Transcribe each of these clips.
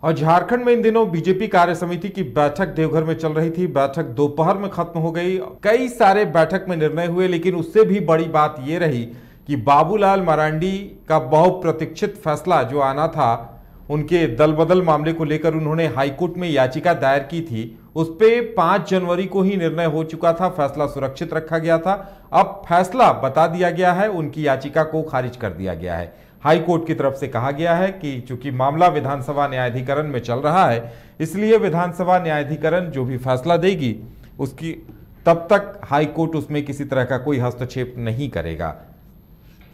और झारखंड में इन दिनों बीजेपी कार्य समिति की बैठक देवघर में चल रही थी। बैठक दोपहर में खत्म हो गई। कई सारे बैठक में निर्णय हुए, लेकिन उससे भी बड़ी बात यह रही कि बाबूलाल मरांडी का बहुप्रतीक्षित फैसला जो आना था, उनके दल बदल मामले को लेकर उन्होंने हाईकोर्ट में याचिका दायर की थी। उस पे 5 जनवरी को ही निर्णय हो चुका था, फैसला सुरक्षित रखा गया था। अब फैसला बता दिया गया है, उनकी याचिका को खारिज कर दिया गया है। हाई कोर्ट की तरफ से कहा गया है कि चूंकि मामला विधानसभा न्यायाधिकरण में चल रहा है, इसलिए विधानसभा न्यायाधिकरण जो भी फैसला देगी उसकी तब तक हाई कोर्ट उसमें किसी तरह का कोई हस्तक्षेप नहीं करेगा।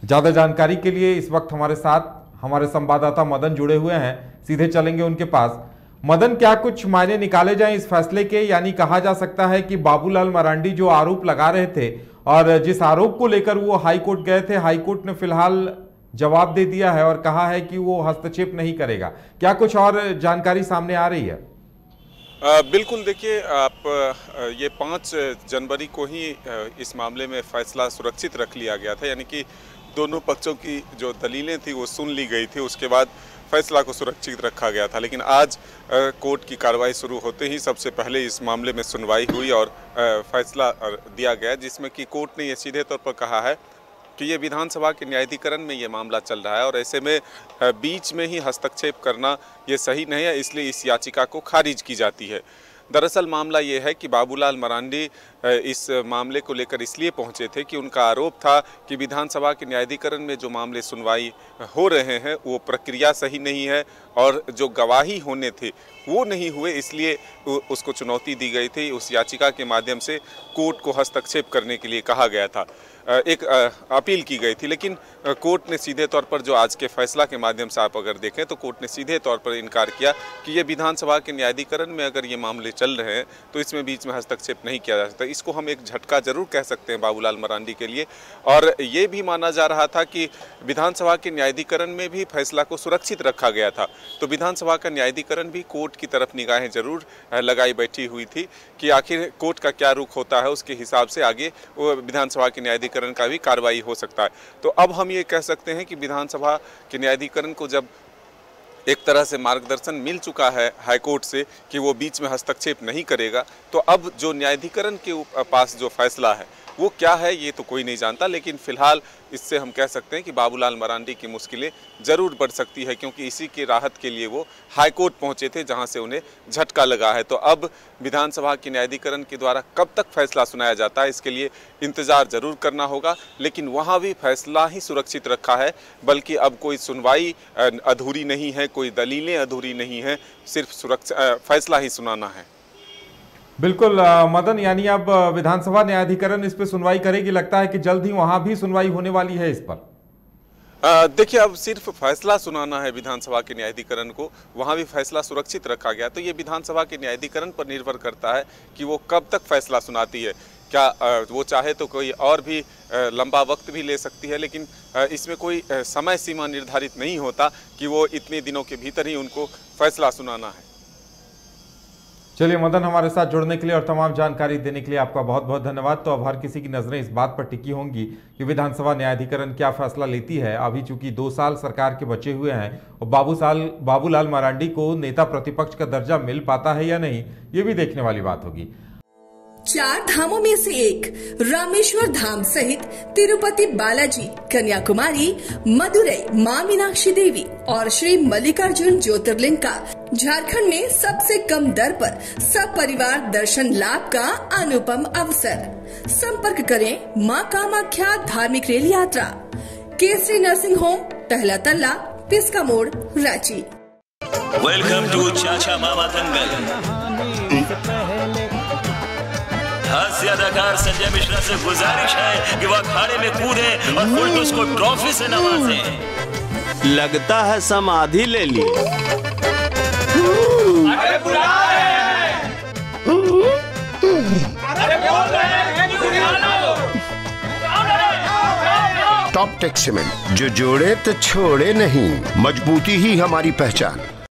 ज्यादा जानकारी के लिए इस वक्त हमारे साथ हमारे संवाददाता मदन जुड़े हुए हैं, सीधे चलेंगे उनके पास। मदन, क्या कुछ मायने निकाले जाएं इस फैसले के? यानी कहा जा सकता है कि बाबूलाल मरांडी जो आरोप लगा रहे थे और जिस आरोप को लेकर वो हाई कोर्ट गए थे, हाई कोर्ट ने फिलहाल जवाब दे दिया है और कहा है कि वो हस्तक्षेप नहीं करेगा। क्या कुछ और जानकारी सामने आ रही है? बिल्कुल, देखिए आप, ये 5 जनवरी को ही इस मामले में फैसला सुरक्षित रख लिया गया था, यानी कि दोनों पक्षों की जो दलीलें थी वो सुन ली गई थी, उसके बाद फैसला को सुरक्षित रखा गया था। लेकिन आज कोर्ट की कार्रवाई शुरू होते ही सबसे पहले इस मामले में सुनवाई हुई और फैसला दिया गया, जिसमें कि कोर्ट ने ये सीधे तौर पर कहा है कि ये विधानसभा के न्यायाधिकरण में ये मामला चल रहा है और ऐसे में बीच में ही हस्तक्षेप करना ये सही नहीं है, इसलिए इस याचिका को खारिज की जाती है। दरअसल मामला ये है कि बाबूलाल मरांडी इस मामले को लेकर इसलिए पहुंचे थे कि उनका आरोप था कि विधानसभा के न्यायाधिकरण में जो मामले सुनवाई हो रहे हैं वो प्रक्रिया सही नहीं है और जो गवाही होने थे वो नहीं हुए, इसलिए उसको चुनौती दी गई थी। उस याचिका के माध्यम से कोर्ट को हस्तक्षेप करने के लिए कहा गया था, एक अपील की गई थी। लेकिन कोर्ट ने सीधे तौर पर, जो आज के फैसला के माध्यम से आप अगर देखें तो कोर्ट ने सीधे तौर पर इनकार किया कि ये विधानसभा के न्यायाधिकरण में अगर ये मामले चल रहे हैं तो इसमें बीच में हस्तक्षेप नहीं किया जा सकता। इसको हम एक झटका जरूर कह सकते हैं बाबूलाल मरांडी के लिए। और ये भी माना जा रहा था कि विधानसभा के न्यायाधिकरण में भी फैसला को सुरक्षित रखा गया था, तो विधानसभा का न्यायाधिकरण भी कोर्ट की तरफ निगाहें जरूर लगाई बैठी हुई थी कि आखिर कोर्ट का क्या रुख होता है, उसके हिसाब से आगे वो विधानसभा के न्यायाधिकरण का भी कार्रवाई हो सकता है। तो अब हम ये कह सकते हैं कि विधानसभा के न्यायाधिकरण को जब एक तरह से मार्गदर्शन मिल चुका है हाईकोर्ट से कि वो बीच में हस्तक्षेप नहीं करेगा, तो अब जो न्यायाधिकरण के पास जो फैसला है वो क्या है ये तो कोई नहीं जानता। लेकिन फिलहाल इससे हम कह सकते हैं कि बाबूलाल मरांडी की मुश्किलें ज़रूर बढ़ सकती है, क्योंकि इसी की राहत के लिए वो हाईकोर्ट पहुंचे थे जहां से उन्हें झटका लगा है। तो अब विधानसभा के न्यायाधिकरण के द्वारा कब तक फैसला सुनाया जाता है इसके लिए इंतज़ार ज़रूर करना होगा। लेकिन वहाँ भी फैसला ही सुरक्षित रखा है, बल्कि अब कोई सुनवाई अधूरी नहीं है, कोई दलीलें अधूरी नहीं है, सिर्फ फैसला ही सुनाना है। बिल्कुल मदन, यानी अब विधानसभा न्यायाधिकरण इस पे सुनवाई करेगी। लगता है कि जल्द ही वहां भी सुनवाई होने वाली है इस पर। देखिए, अब सिर्फ फैसला सुनाना है विधानसभा के न्यायाधिकरण को, वहां भी फैसला सुरक्षित रखा गया। तो ये विधानसभा के न्यायाधिकरण पर निर्भर करता है कि वो कब तक फैसला सुनाती है। क्या वो चाहे तो कोई और भी लंबा वक्त भी ले सकती है, लेकिन इसमें कोई समय सीमा निर्धारित नहीं होता कि वो इतने दिनों के भीतर ही उनको फैसला सुनाना है। चलिए मदन, हमारे साथ जुड़ने के लिए और तमाम जानकारी देने के लिए आपका बहुत बहुत धन्यवाद। तो अब हर किसी की नजरें इस बात पर टिकी होंगी कि विधानसभा न्यायाधिकरण क्या फैसला लेती है। अभी चूंकि 2 साल सरकार के बचे हुए हैं और बाबूलाल मरांडी को नेता प्रतिपक्ष का दर्जा मिल पाता है या नहीं, ये भी देखने वाली बात होगी। 4 धामों में से एक रामेश्वर धाम सहित तिरुपति बालाजी, कन्याकुमारी, मदुरई, माँ मीनाक्षी देवी और श्री मल्लिकार्जुन ज्योतिर्लिंग का झारखंड में सबसे कम दर पर सब परिवार दर्शन लाभ का अनुपम अवसर। संपर्क करें माँ कामाख्या धार्मिक रेल यात्रा, केसरी नर्सिंग होम, टहला तल्ला, पिस्का मोड़, रांची। वेलकम टू चाचा मामा दंगल। हास्य अदाकार संजय मिश्रा से गुजारिश है कि वह अखाड़े में कूदे और फुलटूस को ट्रॉफी से नवाजे। लगता है समाधि ले ली। अरे बुला रहे हैं। अरे बोल रहे हैं कि बुला लो। टॉप टेक सीमेंट, जो जोड़े तो छोड़े नहीं, मजबूती ही हमारी पहचान।